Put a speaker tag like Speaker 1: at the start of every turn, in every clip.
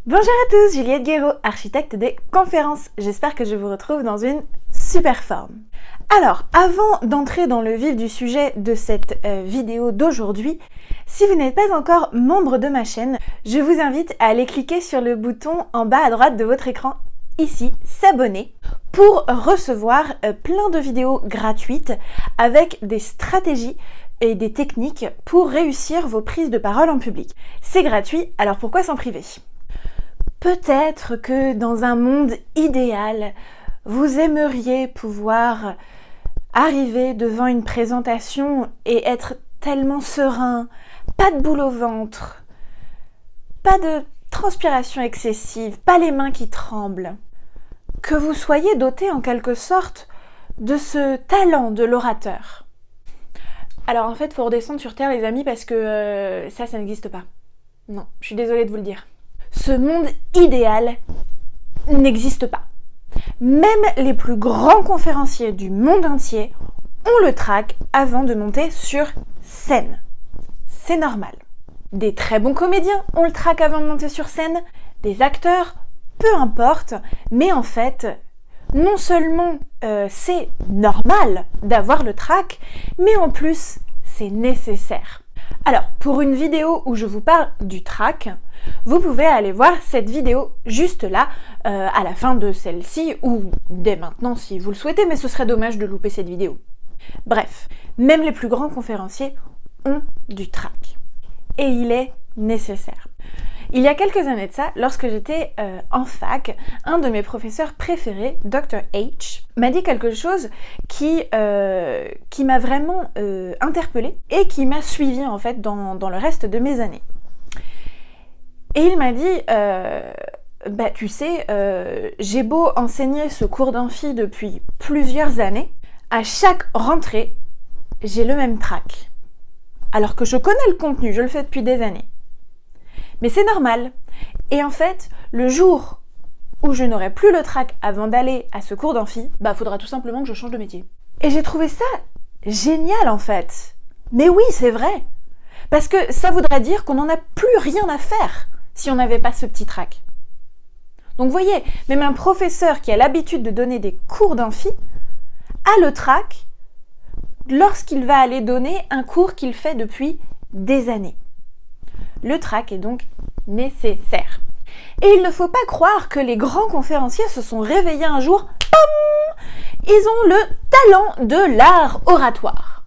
Speaker 1: Bonjour à tous, Juliette Guéraud, architecte des conférences. J'espère que je vous retrouve dans une super forme. Alors, avant d'entrer dans le vif du sujet de cette vidéo d'aujourd'hui, si vous n'êtes pas encore membre de ma chaîne, je vous invite à aller cliquer sur le bouton en bas à droite de votre écran, ici, s'abonner, pour recevoir plein de vidéos gratuites avec des stratégies et des techniques pour réussir vos prises de parole en public. C'est gratuit, alors pourquoi s'en priver ? Peut-être que dans un monde idéal, vous aimeriez pouvoir arriver devant une présentation et être tellement serein, pas de boule au ventre, pas de transpiration excessive, pas les mains qui tremblent, que vous soyez doté en quelque sorte de ce talent de l'orateur. Alors en fait, il faut redescendre sur terre les amis parce que ça n'existe pas. Non, je suis désolée de vous le dire. Ce monde idéal n'existe pas. Même les plus grands conférenciers du monde entier ont le trac avant de monter sur scène. C'est normal. Des très bons comédiens ont le trac avant de monter sur scène, des acteurs, peu importe, mais en fait, non seulement c'est normal d'avoir le trac, mais en plus, c'est nécessaire. Alors, pour une vidéo où je vous parle du trac, vous pouvez aller voir cette vidéo juste là, à la fin de celle-ci, ou dès maintenant si vous le souhaitez, mais ce serait dommage de louper cette vidéo. Bref, même les plus grands conférenciers ont du trac. Et il est nécessaire. Il y a quelques années de ça, lorsque j'étais en fac, un de mes professeurs préférés, Dr. H, m'a dit quelque chose qui m'a vraiment interpellée et qui m'a suivie en fait dans le reste de mes années. Et il m'a dit, tu sais, j'ai beau enseigner ce cours d'amphi depuis plusieurs années, à chaque rentrée, j'ai le même trac. Alors que je connais le contenu, je le fais depuis des années. Mais c'est normal. Et en fait, le jour où je n'aurai plus le trac avant d'aller à ce cours d'amphi, faudra tout simplement que je change de métier. Et j'ai trouvé ça génial en fait. Mais oui, c'est vrai. Parce que ça voudrait dire qu'on n'en a plus rien à faire si on n'avait pas ce petit trac. Donc vous voyez, même un professeur qui a l'habitude de donner des cours d'amphi a le trac lorsqu'il va aller donner un cours qu'il fait depuis des années. Le trac est donc nécessaire. Et il ne faut pas croire que les grands conférenciers se sont réveillés un jour, pam, ils ont le talent de l'art oratoire.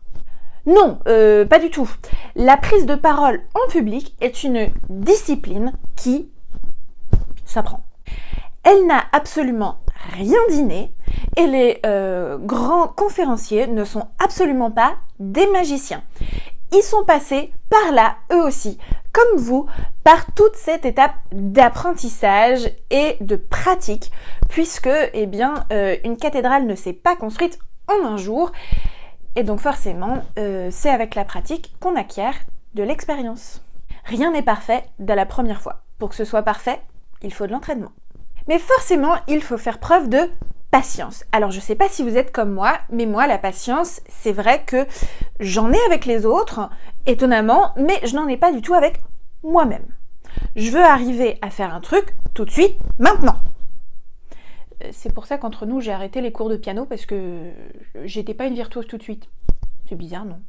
Speaker 1: Non, pas du tout. La prise de parole en public est une discipline qui s'apprend. Elle n'a absolument rien d'inné et les grands conférenciers ne sont absolument pas des magiciens. Ils sont passés par là, eux aussi, comme vous, par toute cette étape d'apprentissage et de pratique, puisque, une cathédrale ne s'est pas construite en un jour, et donc forcément, c'est avec la pratique qu'on acquiert de l'expérience. Rien n'est parfait dès la première fois. Pour que ce soit parfait, il faut de l'entraînement. Mais forcément, il faut faire preuve de patience. Alors je sais pas si vous êtes comme moi, mais moi la patience, c'est vrai que j'en ai avec les autres, étonnamment, mais je n'en ai pas du tout avec moi-même. Je veux arriver à faire un truc tout de suite, maintenant. C'est pour ça qu'entre nous, j'ai arrêté les cours de piano parce que j'étais pas une virtuose tout de suite. C'est bizarre, non ?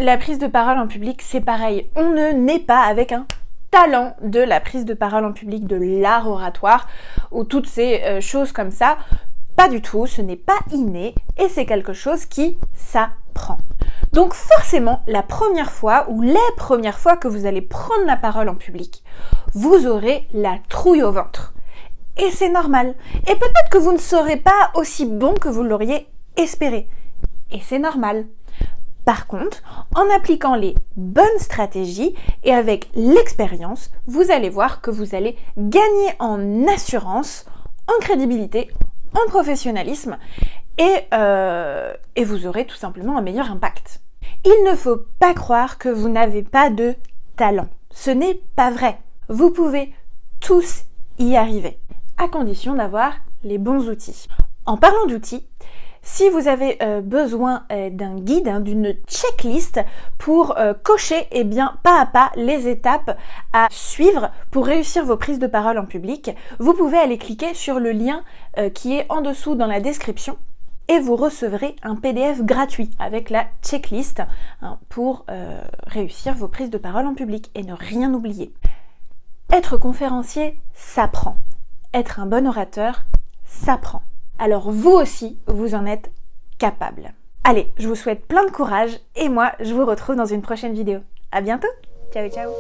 Speaker 1: La prise de parole en public, c'est pareil. On ne naît pas avec un talent de la prise de parole en public, de l'art oratoire, ou toutes ces choses comme ça. Pas du tout, ce n'est pas inné et c'est quelque chose qui s'apprend. Donc forcément, la première fois ou les premières fois que vous allez prendre la parole en public, vous aurez la trouille au ventre. Et c'est normal. Et peut-être que vous ne serez pas aussi bon que vous l'auriez espéré. Et c'est normal. Par contre, en appliquant les bonnes stratégies et avec l'expérience, vous allez voir que vous allez gagner en assurance, en crédibilité, en professionnalisme et vous aurez tout simplement un meilleur impact. Il ne faut pas croire que vous n'avez pas de talent. Ce n'est pas vrai. Vous pouvez tous y arriver, à condition d'avoir les bons outils. En parlant d'outils, Si vous avez besoin d'un guide, d'une checklist pour cocher pas à pas les étapes à suivre pour réussir vos prises de parole en public, vous pouvez aller cliquer sur le lien qui est en dessous dans la description et vous recevrez un PDF gratuit avec la checklist pour réussir vos prises de parole en public et ne rien oublier. Être conférencier, ça prend. Être un bon orateur, ça prend. Alors vous aussi, vous en êtes capable. Allez, je vous souhaite plein de courage et moi, je vous retrouve dans une prochaine vidéo. À bientôt. Ciao, ciao.